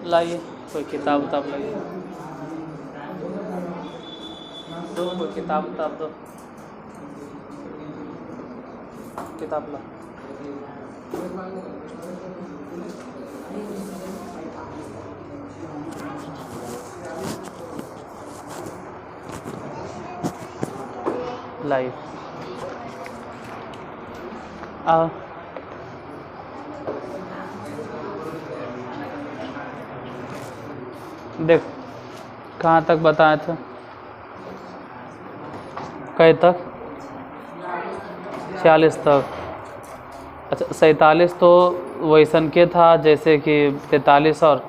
लाइए कोई किताब उताब लाइए, दो कोई किताब उताब दो, किताब ला। लाइए आओ। देख कहाँ तक बताए थे, कई तक 46 तक। अच्छा 47 तो वैसन के था जैसे कि 43 और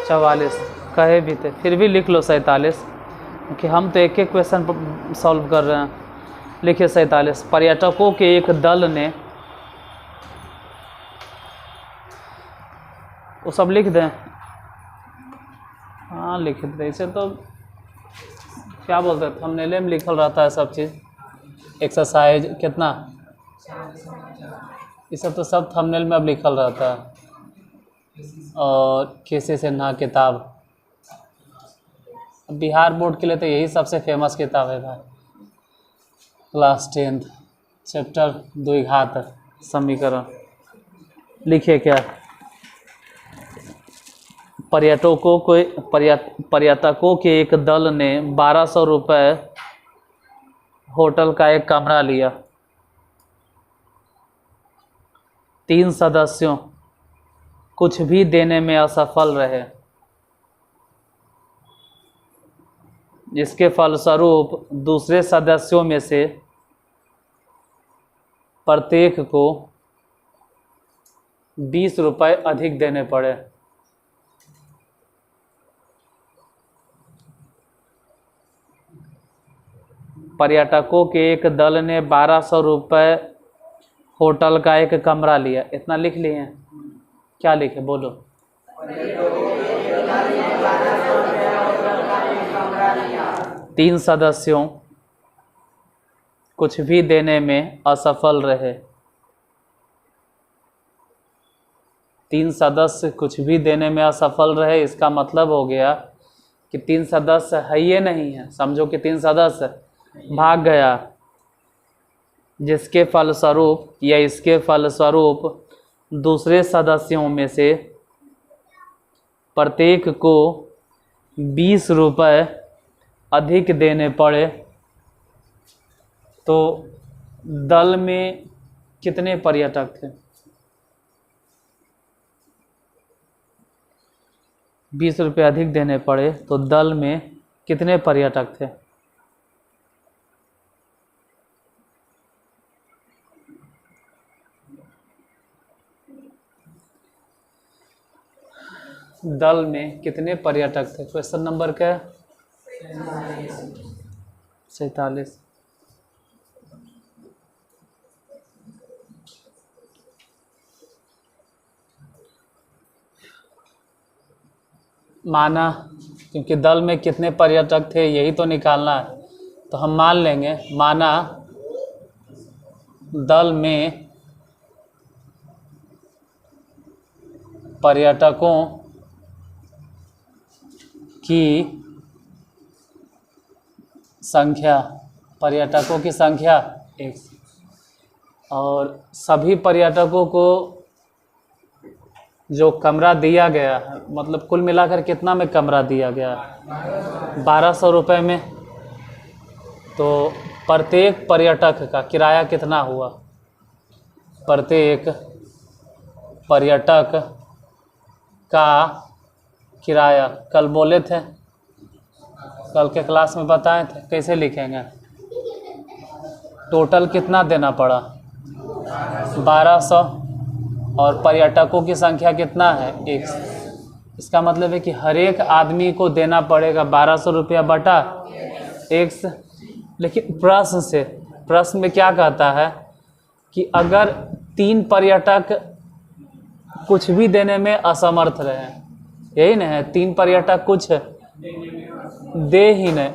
44 कहे भी थे, फिर भी लिख लो 47, क्योंकि हम तो एक एक क्वेश्चन सॉल्व कर रहे हैं। लिखिए 47। पर्यटकों के एक दल ने, वो सब लिख दें, हाँ लिख दे। इसे तो क्या बोलते हैं, थंबनेल में लिखल रहता है सब चीज़। एक्सरसाइज कितना, ये सब तो सब थंबनेल में अब लिखल रहता है। और केसी सिन्हा किताब, बिहार बोर्ड के लिए तो यही सबसे फेमस किताब है भाई। क्लास 10th चैप्टर द्विघात समीकरण। लिखिए क्या, पर्यटकों के एक दल ने 1200 रुपये होटल का एक कमरा लिया। 3 सदस्यों कुछ भी देने में असफल रहे, जिसके फलस्वरूप दूसरे सदस्यों में से प्रत्येक को 20 रुपये अधिक देने पड़े। पर्यटकों के एक दल ने 1200 रुपये होटल का एक कमरा लिया। इतना लिख लिए, क्या लिखे बोलो। 3 सदस्यों कुछ भी देने में असफल रहे। 3 सदस्य कुछ भी देने में असफल रहे, इसका मतलब हो गया कि 3 सदस्य है ये नहीं है। समझो कि 3 सदस्य भाग गया, जिसके फलस्वरूप या इसके फलस्वरूप दूसरे सदस्यों में से प्रत्येक को 20 रुपये अधिक देने पड़े। तो दल में कितने पर्यटक थे? 20 रुपये अधिक देने पड़े, तो दल में कितने पर्यटक थे? दल में कितने पर्यटक थे? क्वेश्चन नंबर क्या है? 47। माना, क्योंकि दल में कितने पर्यटक थे यही तो निकालना है, तो हम मान लेंगे, माना दल में पर्यटकों की संख्या, पर्यटकों की संख्या 1, और सभी पर्यटकों को जो कमरा दिया गया है, मतलब कुल मिलाकर कितना में कमरा दिया गया? 1200 रुपये में। तो प्रत्येक पर्यटक का किराया कितना हुआ? प्रत्येक पर्यटक का किराया कल बोले थे, कल के क्लास में बताए थे, कैसे लिखेंगे? टोटल कितना देना पड़ा? 1200, और पर्यटकों की संख्या कितना है? 1। इसका मतलब है कि हर एक आदमी को देना पड़ेगा 1200 रुपया बटा 1। लेकिन प्रश्न में क्या कहता है कि अगर 3 पर्यटक कुछ भी देने में असमर्थ रहे, यही ना है, 3 पर्यटक कुछ दे ही नहीं,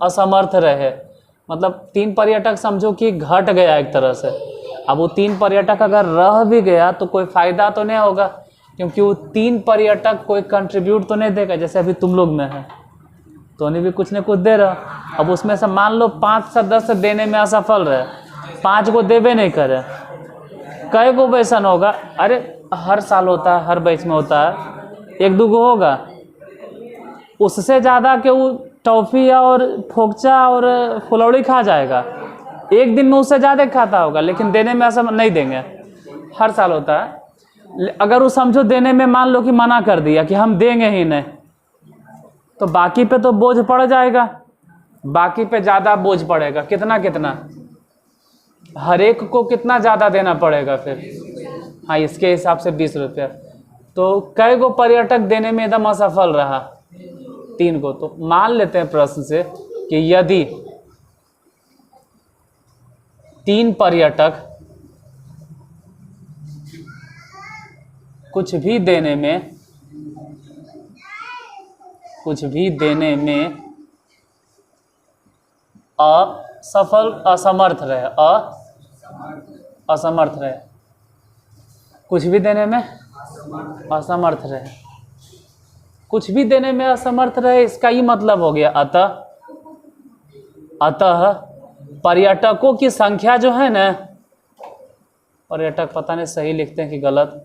असमर्थ रहे, मतलब 3 पर्यटक समझो कि घट गया एक तरह से। अब वो 3 पर्यटक अगर रह भी गया तो कोई फ़ायदा तो नहीं होगा, क्योंकि वो 3 पर्यटक कोई कंट्रीब्यूट तो नहीं देगा। जैसे अभी तुम लोग में है तो उन्हें भी कुछ न कुछ दे रहा। अब उसमें से मान लो 5 से 10 देने में असफल रहे, 5 को देवे नहीं करे, कई को वैसन होगा? अरे हर साल होता है, हर बैच में होता है, 1-2 को होगा। उससे ज़्यादा के वो टॉफ़ी और फोकचा और फुलौड़ी खा जाएगा, एक दिन में उससे ज़्यादा खाता होगा, लेकिन देने में ऐसा नहीं देंगे। हर साल होता है। अगर वो समझो देने में मान लो कि मना कर दिया कि हम देंगे ही नहीं, तो बाकी पे तो बोझ पड़ जाएगा, बाकी पे ज़्यादा बोझ पड़ेगा। कितना कितना हर एक को कितना ज़्यादा देना पड़ेगा फिर? हाँ, इसके हिसाब से 20 रुपया। तो कई को पर्यटक देने में एकदम असफल रहा? 3 को। तो मान लेते हैं प्रश्न से कि यदि 3 पर्यटक कुछ भी देने में असमर्थ रहे, असमर्थ रहे, कुछ भी देने में असमर्थ रहे, कुछ भी देने में असमर्थ रहे, इसका ही मतलब हो गया अतः पर्यटकों की संख्या जो है ना, पर्यटक पता नहीं सही लिखते हैं कि गलत,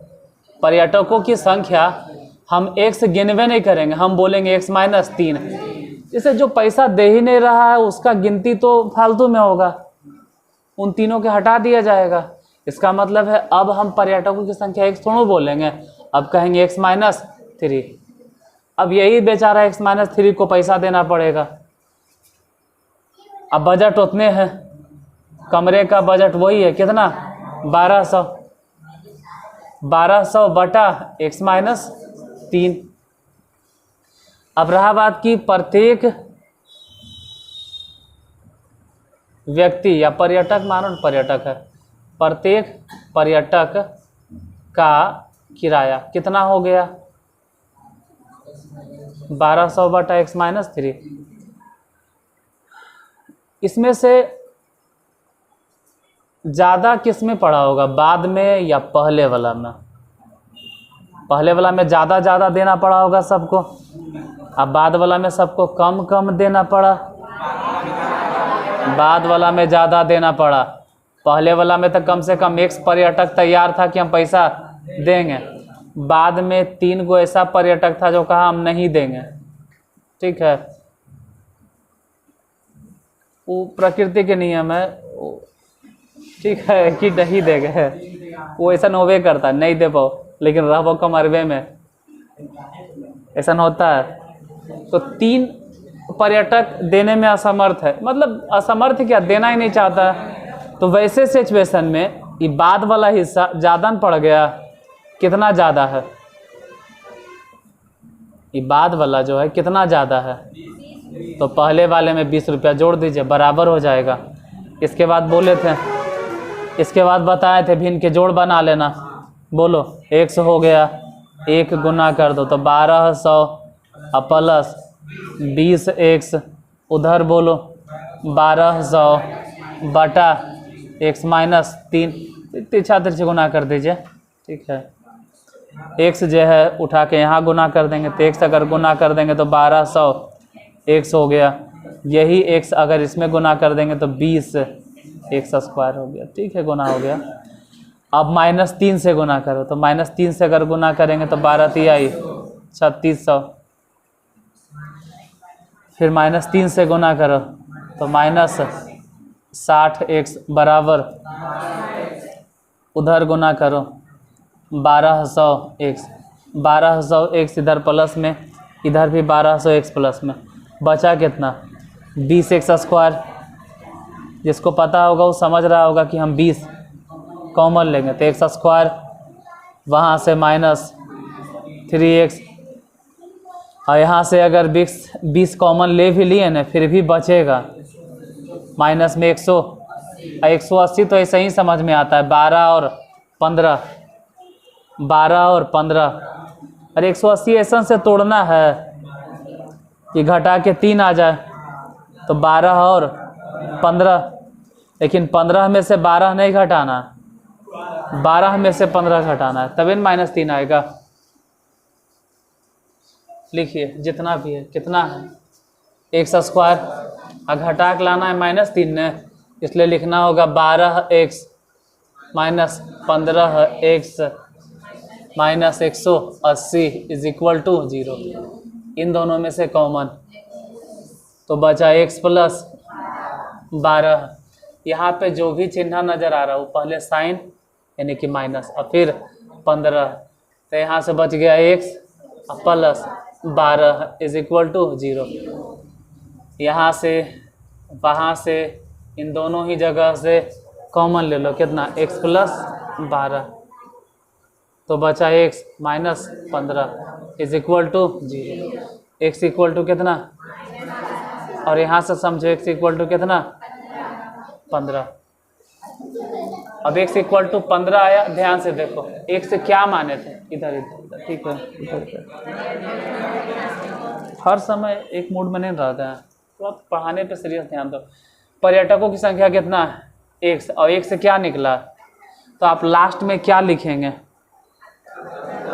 पर्यटकों की संख्या हम x गिनवे नहीं करेंगे, हम बोलेंगे x - 3। इसे जो पैसा दे ही नहीं रहा है उसका गिनती तो फालतू में होगा, उन तीनों के हटा दिया जाएगा। इसका मतलब है अब हम पर्यटकों की संख्या x थोड़ा बोलेंगे, अब कहेंगे x - 3। अब यही बेचारा x - 3 को पैसा देना पड़ेगा। अब बजट उतने हैं, कमरे का बजट वही है, कितना? 1200 बटा x - 3। अब रहा बात कि प्रत्येक व्यक्ति या पर्यटक, मानो पर्यटक है, प्रत्येक पर्यटक का किराया कितना हो गया? 1200 बटा x - 3। इसमें से ज़्यादा किस में पड़ा होगा, बाद में या पहले वाला में? पहले वाला में ज़्यादा देना पड़ा होगा सबको, अब बाद वाला में सबको कम कम देना पड़ा। बाद वाला में ज़्यादा देना पड़ा, पहले वाला में तो कम से कम एक पर्यटक तैयार था कि हम पैसा देंगे, बाद में 3 को ऐसा पर्यटक था जो कहा हम नहीं देंगे। ठीक है, वो प्रकृति के नियम है, ठीक है कि नहीं देंगे, वो ऐसा होवे करता, नहीं दे पाओ लेकिन रहो कमरवे में, ऐसा होता है। तो 3 पर्यटक देने में असमर्थ है, मतलब असमर्थ क्या, देना ही नहीं चाहता। तो वैसे सिचुएशन में ये बाद वाला हिस्सा ज़्यादा पड़ गया। कितना ज़्यादा है? ये बाद वाला जो है कितना ज़्यादा है? तो पहले वाले में 20 रुपया जोड़ दीजिए, बराबर हो जाएगा। इसके बाद बोले थे, इसके बाद बताए थे भिन्न के जोड़ बना लेना। बोलो 100 हो गया, 1 गुना कर दो तो 1200 प्लस 20x, उधर बोलो 1200 बटा x - 3, तिरछा गुना कर दीजिए। ठीक है, x जो है उठा के यहाँ गुना कर देंगे, तो x अगर गुना कर देंगे तो 1200 x हो गया, यही x अगर इसमें गुना कर देंगे तो 20x² हो गया। ठीक है, गुना हो गया। अब -3 से गुना करो, तो -3 से अगर गुना करेंगे तो 12 तिहाई 3600, फिर -3 से गुना करो तो -60x बराबर, उधर गुना करो 1200x, 1200x इधर प्लस में, इधर भी 1200x प्लस में, बचा कितना? 20x²। जिसको पता होगा वो समझ रहा होगा कि हम 20 कॉमन लेंगे तो x², वहाँ से -3x, और यहाँ से अगर 20 कॉमन ले भी लिए ना फिर भी बचेगा, माइनस में 100, 180 तो ऐसे ही समझ में आता है, 12 और 15, 12 और 15, अरे 180 ऐसा से तोड़ना है कि घटा के 3 आ जाए, तो 12 और 15, लेकिन 15 में से 12 नहीं घटाना, 12 में से 15 घटाना है, तभी -3 आएगा। लिखिए जितना भी है, कितना है x², और घटा के लाना है -3 ने, इसलिए लिखना होगा 12x minus 15x minus 180 is equal to 0। इन दोनों में से कॉमन, तो बचा x प्लस 12। यहाँ पे जो भी चिन्ह नज़र आ रहा है वो पहले साइन यानी कि माइनस और फिर 15, तो यहाँ से बच गया x plus 12 is equal to 0। यहाँ से वहाँ से इन दोनों ही जगह से कॉमन ले लो, कितना x प्लस 12, तो बचा x minus 15 is equal to 0। x equal to कितना, और यहाँ से समझो x इक्वल टू कितना 15। अब x इक्वल टू 15 आया, ध्यान से देखो x से क्या माने थे, इधर इधर, ठीक है इधर। हर समय एक मूड में नहीं रहता है, तो आप पढ़ाने पे सीरियस ध्यान दो। पर्यटकों की संख्या कितना है x, और x से क्या निकला, तो आप लास्ट में क्या लिखेंगे,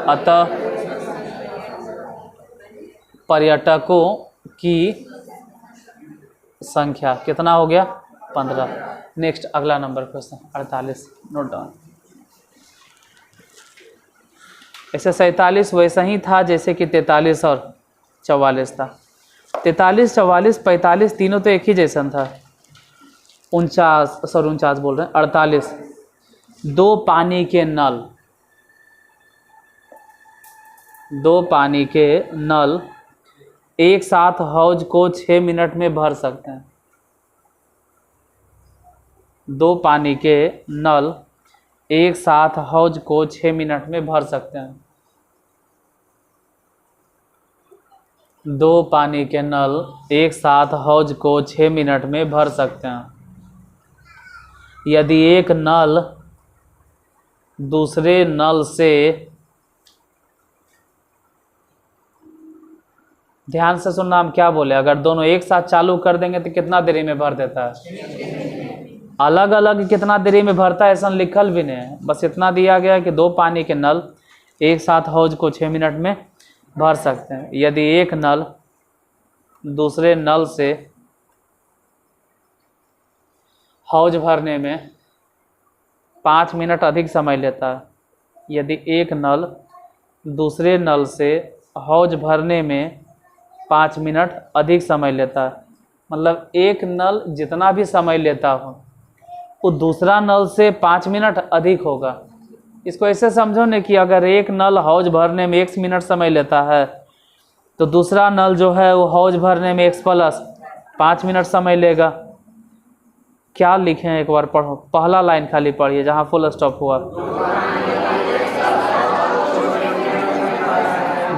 अतः पर्यटकों की संख्या कितना हो गया 15। नेक्स्ट अगला नंबर क्वेश्चन 48, नोट डाउन। ऐसे 47 वैसा ही था जैसे कि 43 और 44 था। 43, 44, 45 तीनों तो एक ही जैसा था। 49 बोल रहे हैं, 48। 2 पानी के नल, 2 पानी के नल एक साथ हौज को 6 मिनट में भर सकते हैं। 2 पानी के नल एक साथ हौज को 6 मिनट में भर सकते हैं। 2 पानी के नल एक साथ हौज को 6 मिनट में भर सकते हैं। यदि एक नल दूसरे नल से, ध्यान से सुनना हम क्या बोले, अगर दोनों एक साथ चालू कर देंगे तो कितना देरी में भर देता है, अलग अलग कितना देरी में भरता है ऐसा लिखल भी नहीं है, बस इतना दिया गया है कि 2 पानी के नल एक साथ हौज को 6 मिनट में भर सकते हैं। यदि एक नल दूसरे नल से हौज भरने में 5 मिनट अधिक समय लेता है, यदि एक नल दूसरे नल से हौज भरने में 5 मिनट अधिक समय लेता है, मतलब एक नल जितना भी समय लेता हो वो दूसरा नल से 5 मिनट अधिक होगा। इसको ऐसे समझो न कि अगर एक नल हौज भरने में 1 मिनट समय लेता है तो दूसरा नल जो है वो हौज भरने में x प्लस 5 मिनट समय लेगा। क्या लिखे हैं एक बार पढ़ो, पहला लाइन खाली पढ़िए जहाँ फुल स्टॉप हुआ,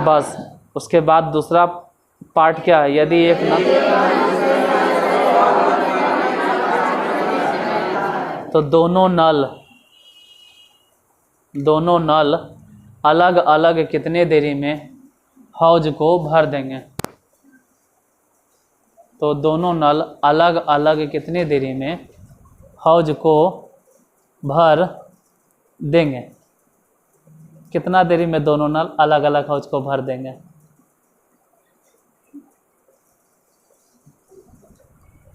बस उसके बाद दूसरा पार्ट क्या है, यदि एक नल, तो दोनों नल अलग अलग कितने देरी में हौज को भर देंगे, तो दोनों नल अलग अलग कितने देरी में हौज को भर देंगे, कितना देरी में दोनों नल अलग अलग हौज को भर देंगे।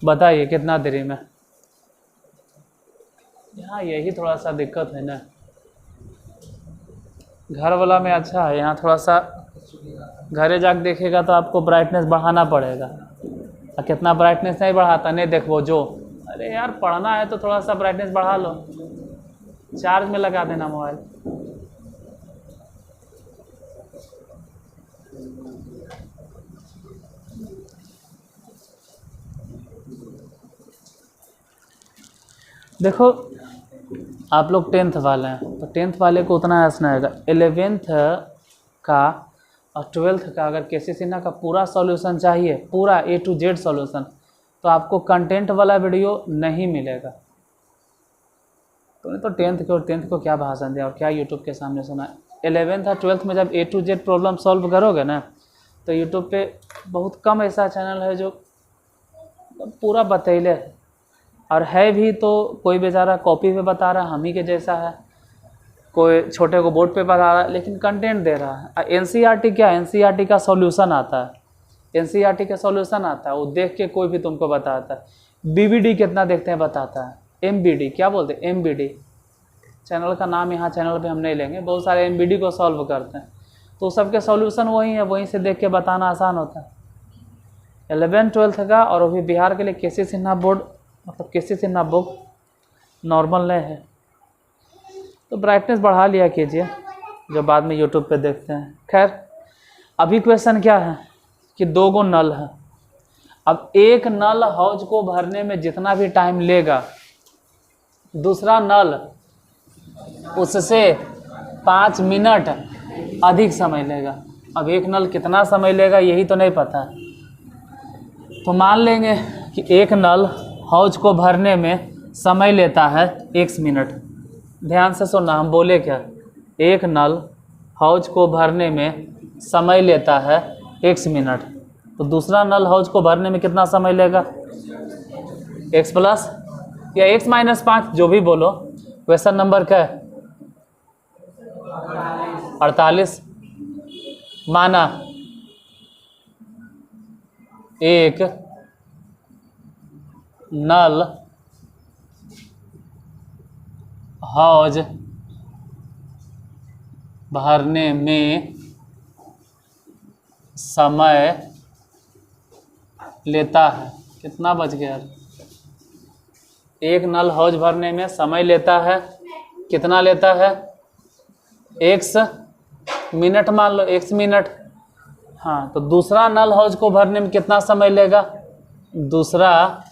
बताइए कितना देरी में। यहाँ यही थोड़ा सा दिक्कत है ना, घर वाला में अच्छा है, यहाँ थोड़ा सा घरे जाके देखेगा तो आपको ब्राइटनेस बढ़ाना पड़ेगा, और कितना ब्राइटनेस नहीं बढ़ाता, नहीं देखो जो, अरे यार पढ़ना है तो थोड़ा सा ब्राइटनेस बढ़ा लो, चार्ज में लगा देना मोबाइल। देखो आप लोग 10th वाले हैं तो 10th वाले को उतना हंसना आएगा, 11th का और 12th का अगर केसी सिन्हा का पूरा सॉल्यूशन चाहिए, पूरा A to Z सॉल्यूशन, तो आपको कंटेंट वाला वीडियो नहीं मिलेगा। तो नहीं तो 10th को क्या भाषण दिया और क्या यूट्यूब के सामने सुना। 11th और 12th में जब A to Z problem solve करोगे ना, तो यूट्यूब पे बहुत कम ऐसा चैनल है जो पूरा बतैले है और है भी तो कोई बेचारा कॉपी पे बता रहा है हम ही के जैसा है, कोई छोटे को बोर्ड पे बता रहा है लेकिन कंटेंट दे रहा है। एनसीईआरटी क्या है, एनसीईआरटी का सॉल्यूशन आता है, एनसीईआरटी का सॉल्यूशन आता है, वो देख के कोई भी तुमको बताता है। बीबीडी कितना देखते हैं बताता है, एमबीडी क्या बोलते हैं, एमबीडी चैनल का नाम यहाँ चैनल पे हम नहीं लेंगे, बहुत सारे एमबीडी को सॉल्व करते हैं, तो सबके सॉल्यूशन वही है, वहीं से देख के बताना आसान होता है। 11-12 का और वो भी बिहार के लिए केसी सिन्हा बोर्ड, मतलब केसी सिन्हा बुक नॉर्मल नहीं है, तो ब्राइटनेस बढ़ा लिया कीजिए जो बाद में यूट्यूब पे देखते हैं। खैर अभी क्वेश्चन क्या है कि 2 गो नल है। अब एक नल हौज को भरने में जितना भी टाइम लेगा, दूसरा नल उससे 5 मिनट अधिक समय लेगा। अब एक नल कितना समय लेगा यही तो नहीं पता है, तो मान लेंगे कि एक नल हौज को भरने में समय लेता है 1 मिनट। ध्यान से सुनना, हम बोले क्या, एक नल हौज को भरने में समय लेता है 1 मिनट, तो दूसरा नल हौज को भरने में कितना समय लेगा, x प्लस या x माइनस 5 जो भी बोलो। क्वेश्चन नंबर क्या है, 48। माना एक नल हौज भरने में समय लेता है, कितना बच गया, एक नल हौज भरने में समय लेता है, कितना लेता है, x मिनट, मान लो x मिनट। हाँ, तो दूसरा नल हौज को भरने में कितना समय लेगा, दूसरा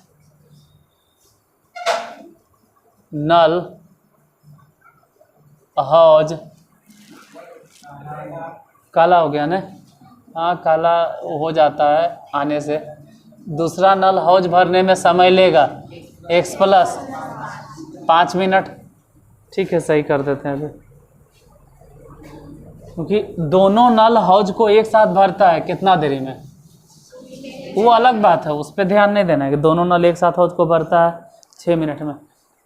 नल हौज, काला हो गया ना, हाँ काला हो जाता है आने से। दूसरा नल हौज भरने में समय लेगा x प्लस 5 मिनट। ठीक है, सही कर देते हैं अभी, क्योंकि दोनों नल हौज को एक साथ भरता है कितना देरी में, वो अलग बात है, उस पर ध्यान नहीं देना है कि दोनों नल एक साथ हौज को भरता है 6 मिनट में।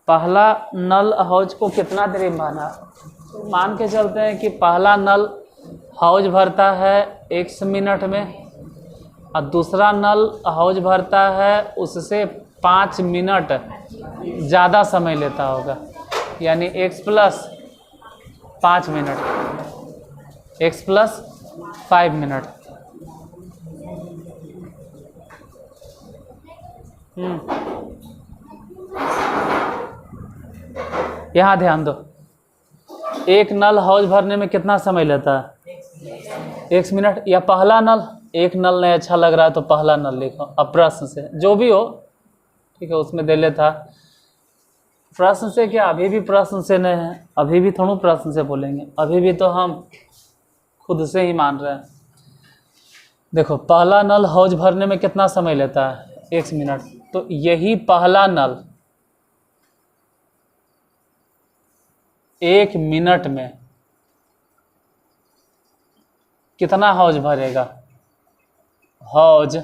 पहला नल हौज को कितना देरी में भरना, तो मान के चलते हैं कि पहला नल हौज भरता है 1 मिनट में और दूसरा नल हौज भरता है उससे 5 मिनट ज़्यादा समय लेता होगा, यानी x plus 5 minute, x plus 5 minute. यहाँ ध्यान दो, एक नल हौज भरने में कितना समय लेता है, 1 मिनट। या पहला नल, एक नल नहीं अच्छा लग रहा है तो पहला नल लिखो, अब प्रश्न से जो भी हो, ठीक है, उसमें दे लेता। प्रश्न से क्या, अभी भी प्रश्न से नहीं है, अभी भी थोड़ा प्रश्न से बोलेंगे, अभी भी तो हम खुद से ही मान रहे हैं। देखो, पहला नल हौज भरने में कितना समय लेता है, 1 मिनट, तो यही पहला नल 1 मिनट में कितना हौज भरेगा, हौज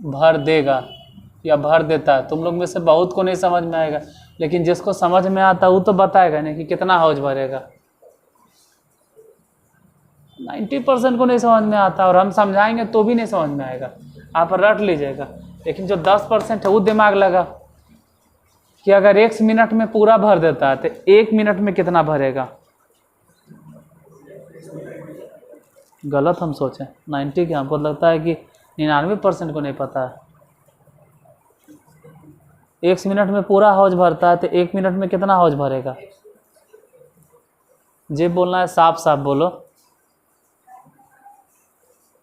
भर देगा या भर देता है। तुम लोग में से बहुत को नहीं समझ में आएगा, लेकिन जिसको समझ में आता है वो तो बताएगा नहीं कि कितना हौज भरेगा। 90% को नहीं समझ में आता और हम समझाएंगे तो भी नहीं समझ में आएगा, आप रट लीजिएगा। लेकिन जो 10% है वो दिमाग लगा कि अगर 1 मिनट में पूरा भर देता है तो 1 मिनट में कितना भरेगा। गलत हम सोचें, 90 के, हमको लगता है कि 99% को नहीं पता है। 1 मिनट में पूरा हौज भरता है तो 1 मिनट में कितना हौज भरेगा, जे बोलना है साफ साफ बोलो।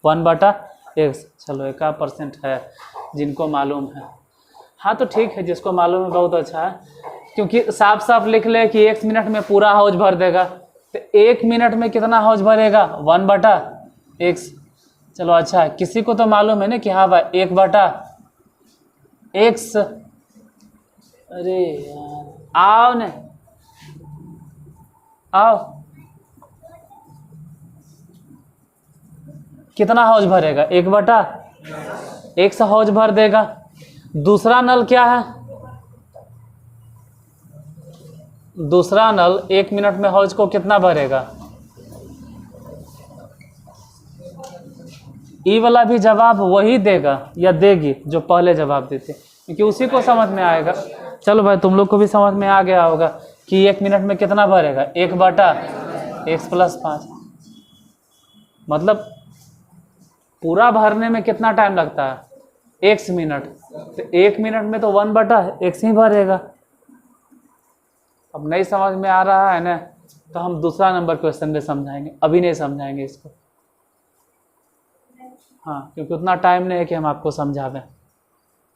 1/x, चलो 1% है जिनको मालूम है। हाँ तो ठीक है, जिसको मालूम है बहुत अच्छा है, क्योंकि साफ साफ लिख ले कि 1 मिनट में पूरा हौज भर देगा, तो 1 मिनट में कितना हौज भरेगा, 1/x। चलो अच्छा है, किसी को तो मालूम है ना कि हाँ भाई 1/x। अरे यार, आओ ने, आओ, कितना हौज भरेगा, 1/x हौज भर देगा। दूसरा नल क्या है, दूसरा नल 1 मिनट में हौज को कितना भरेगा? ई वाला भी जवाब वही देगा या देगी जो पहले जवाब देते, क्योंकि उसी को समझ में आएगा। चलो भाई, तुम लोग को भी समझ में आ गया होगा कि 1 मिनट में कितना भरेगा, 1/x + 5। मतलब पूरा भरने में कितना टाइम लगता है? x minute. तो 1 मिनट में तो 1/x ही भरेगा। अब नहीं समझ में आ रहा है ना, तो हम दूसरा नंबर क्वेश्चन में समझाएंगे, अभी नहीं समझाएंगे इसको। हाँ, क्योंकि उतना टाइम नहीं है कि हम आपको समझावें।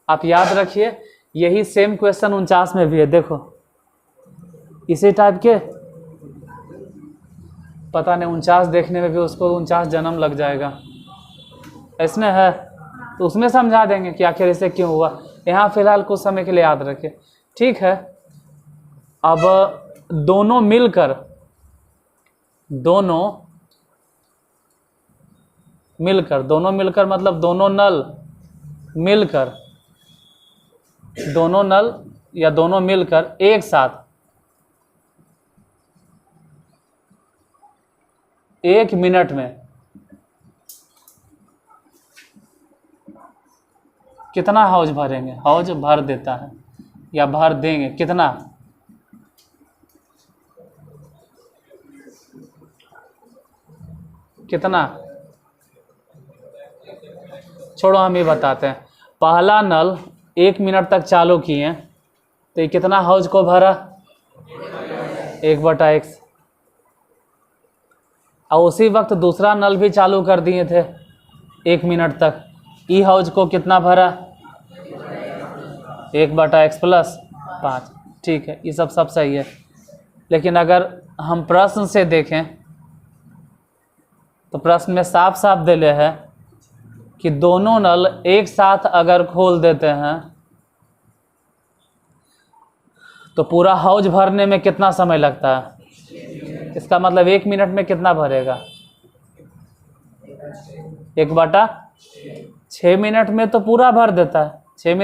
आप याद रखिए, यही सेम क्वेश्चन 49 में भी है। देखो इसी टाइप के, पता नहीं 49 देखने में भी उसको 49 जन्म लग जाएगा, इसमें है तो उसमें समझा देंगे कि आखिर इसे क्यों हुआ। यहाँ फिलहाल कुछ समय के लिए याद रखें, ठीक है। अब दोनों मिलकर मतलब दोनों नल या दोनों मिलकर एक साथ 1 मिनट में कितना हौज भरेंगे? हौज भर देता है या भर देंगे कितना? छोड़ो, हम ये बताते हैं। पहला नल 1 मिनट तक चालू किए तो ये कितना हौज को भरा? 1/x। और उसी वक्त दूसरा नल भी चालू कर दिए थे 1 मिनट तक, ई हौज को कितना भरा? 1/x + 5। ठीक है, ये सब सही है। लेकिन अगर हम प्रश्न से देखें तो प्रश्न में साफ साफ दिले है कि दोनों नल एक साथ अगर खोल देते हैं तो पूरा हौज भरने में कितना समय लगता है? इसका मतलब 1 मिनट में कितना भरेगा? 1/6 मिनट में तो पूरा भर देता है। 6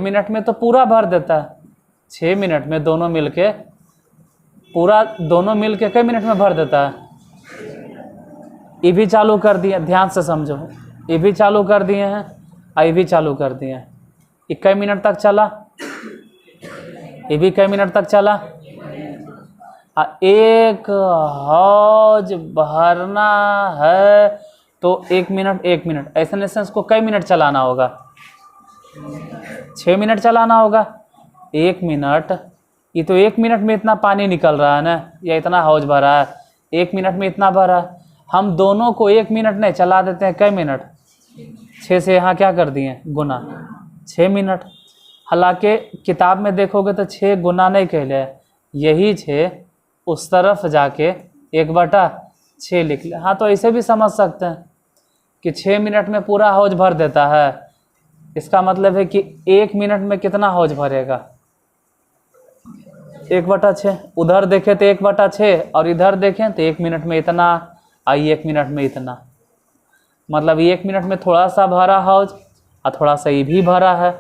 मिनट में तो पूरा भर देता है। 6 मिनट में दोनों मिलके कई मिनट में भर देता है? ये भी चालू कर दिए, ध्यान से समझो, ये भी चालू कर दिए हैं और ये भी चालू कर दिए हैं। ये कई मिनट तक चला, ये भी कई मिनट तक चला। एक हौज भरना है तो 1 मिनट ऐसे इसको कई मिनट चलाना होगा? 6 मिनट चलाना होगा। 1 मिनट, ये तो 1 मिनट में इतना पानी निकल रहा है ना, या इतना हौज भरा है, 1 मिनट में इतना भरा। हम दोनों को 1 मिनट नहीं चला देते हैं, कई मिनट? 6 से यहाँ क्या कर दिए? गुना, 6 मिनट। हालांकि किताब में देखोगे तो 6 गुना नहीं कहले, यही 6 उस तरफ जाके 1/6 लिख ले। हाँ, तो ऐसे भी समझ सकते हैं कि 6 मिनट में पूरा हौज भर देता है। इसका मतलब है कि 1 मिनट में कितना हौज भरेगा? 1/6। उधर देखें तो 1/6 और इधर देखें तो 1 मिनट में इतना, आई 1 मिनट में इतना। मतलब 1 मिनट में थोड़ा सा भरा हौज और थोड़ा सा ये भी भरा है।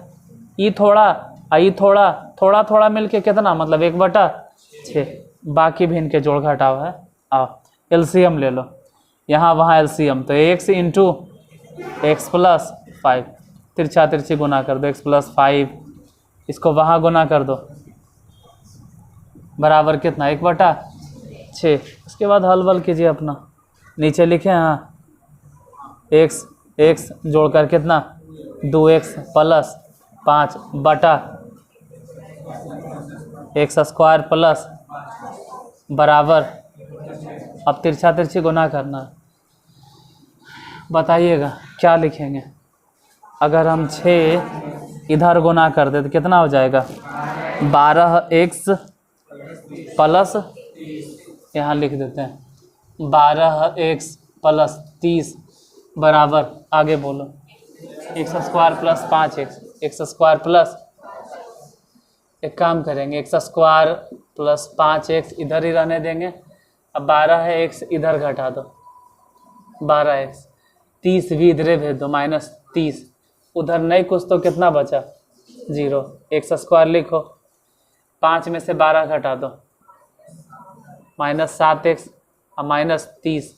ये थोड़ा और ये थोड़ा मिलके कितना? मतलब 1/6। बाकी भी इनके जोड़ घटाव है। आओ एलसीएम ले लो, यहाँ वहाँ एलसीएम, तो x × x + 5, तिरछी गुना कर दो, x + 5, इसको वहाँ गुना कर दो, बराबर कितना? 1/6। उसके बाद हल बल कीजिए अपना, नीचे लिखे हाँ, x जोड़कर कितना? 2x + 5 बटा x² + बराबर, अब तिरछी गुना करना। बताइएगा क्या लिखेंगे? अगर हम 6 इधर गुना कर दे तो कितना हो जाएगा? 12x + यहाँ लिख देते हैं 12x + 30 बराबर, आगे बोलो, x² + 5x, x² एक काम करेंगे, x² + 5x इधर ही रहने देंगे। अब 12 है, x इधर घटा दो, 12x, 30 भी इधरे भेज दो, -30, उधर नहीं कुछ तो कितना बचा? 0। x² लिखो, 5 में से 12 घटा दो, -7x और -30।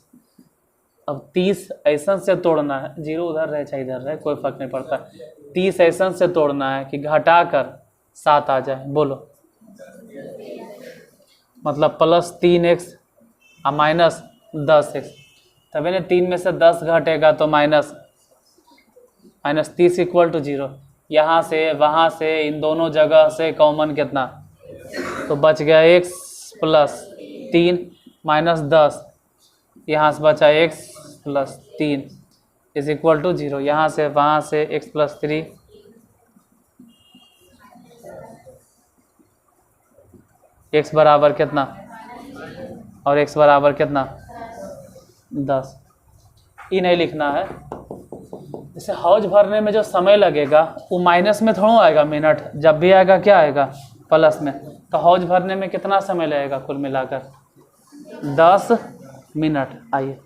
अब 30 ऐसा से तोड़ना है, 0 उधर रहे चाहे इधर रहे कोई फर्क नहीं पड़ता। 30 ऐसा से तोड़ना है कि घटा कर 7 आ जाए। बोलो, मतलब +3x और -10x। तभी ना 3 में से 10 घटेगा तो -30 = 0। यहाँ से वहाँ से इन दोनों जगह से कॉमन कितना, तो बच गया x + 3 -10, यहाँ से बचा x + 3 = 0। यहाँ से वहाँ से x + 3 x बराबर कितना, और x बराबर कितना 10। ये नहीं लिखना है। जैसे हौज भरने में जो समय लगेगा वो माइनस में थोड़ा आएगा मिनट, जब भी आएगा क्या आएगा प्लस में। तो हौज भरने में कितना समय लगेगा कुल मिलाकर 10 मिनट। आइए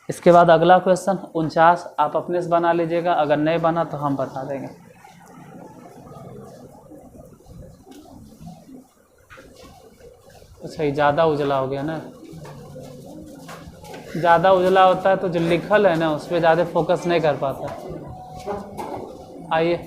इसके बाद अगला क्वेश्चन 49 आप अपने से बना लीजिएगा, अगर नहीं बना तो हम बता देंगे। अच्छा, ये ज़्यादा उजला हो गया ना, ज़्यादा उजला होता है तो जो लिखल है ना उस पर ज़्यादा फोकस नहीं कर पाता। आइए